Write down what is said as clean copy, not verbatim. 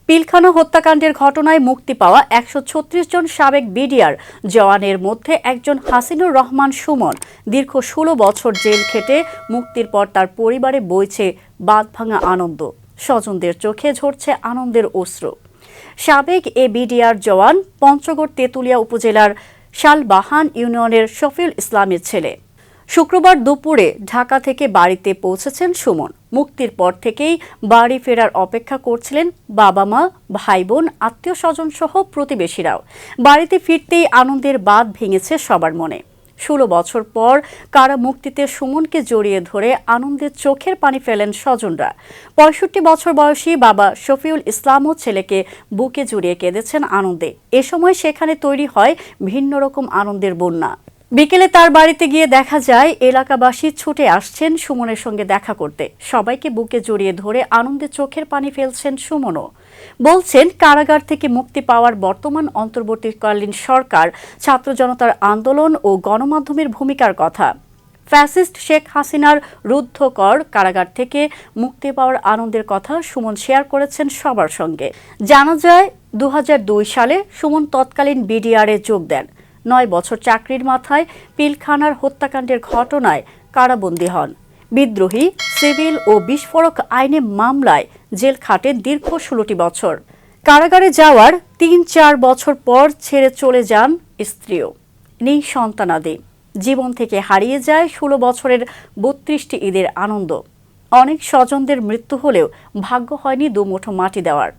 পিলখানা হত্যাকাণ্ডের ঘটনায় মুক্তি পাওয়া ১৩৬ জন সাবেক বিডিআর জওয়ানের মধ্যে একজন হাসিনুর রহমান সুমন দীর্ঘ ১৬ বছর জেল খেটে মুক্তির পর তার পরিবারে বইছে বাঁধভাঙা আনন্দ। স্বজনদের চোখে ঝরছে আনন্দের অশ্রু। সাবেক এ বিডিআর জওয়ান পঞ্চগড় তেঁতুলিয়া উপজেলার শালবাহান ইউনিয়নের শফিউল ইসলামের ছেলে। শুক্রবার দুপুরে ঢাকা থেকে বাড়িতে পৌঁছেছেন সুমন। মুক্তির পর থেকেই বাড়ি ফেরার অপেক্ষা করছিলেন বাবা মা, ভাই বোন, আত্মীয় স্বজন সহ প্রতিবেশীরাও। বাড়িতে ফিরতেই আনন্দের বাঁধ ভেঙেছে সবার মনে। ১৬ বছর পর কারা মুক্তিতে সুমনকে জড়িয়ে ধরে আনন্দের চোখের পানি ফেলেন স্বজনরা। ৬৫ বছর বয়সী বাবা শফিউল ইসলামও ছেলেকে বুকে জড়িয়ে কেঁদেছেন আনন্দে। এ সময় সেখানে তৈরি হয় ভিন্ন রকম আনন্দের বন্যা। বিকেলে তার বাড়িতে গিয়ে দেখা যায় এলাকাবাসী ছুটে আসছেন সুমনের সঙ্গে দেখা করতে। সবাইকে বুকে জড়িয়ে ধরে আনন্দে চোখের পানি ফেলছেন সুমনও। বলছেন কারাগার থেকে মুক্তি পাওয়ার বর্তমান অন্তর্বর্তীকালীন সরকার, ছাত্র জনতার আন্দোলন ও গণমাধ্যমের ভূমিকার কথা। ফ্যাসিস্ট শেখ হাসিনার রুদ্ধকর কারাগার থেকে মুক্তি পাওয়ার আনন্দের কথা সুমন শেয়ার করেছেন সবার সঙ্গে। জানা যায় ২০০২ সালে সুমন তৎকালীন বিডিআরে যোগ দেন। ৯ বছর চাকরির মাথায় পিলখানার হত্যাকাণ্ডের ঘটনায় কারাবন্দী হন। বিদ্রোহী, সিভিল ও বিস্ফোরক আইনে মামলায় জেল খাটেন দীর্ঘ ১৬টি বছর। কারাগারে যাওয়ার ৩-৪ বছর পর ছেড়ে চলে যান স্ত্রীও। নেই সন্তানাদি। জীবন থেকে হারিয়ে যায় ১৬ বছরের ৩২টি ঈদের আনন্দ। অনেক স্বজনদের মৃত্যু হলেও ভাগ্য হয়নি দুমুঠো মাটি দেওয়ার।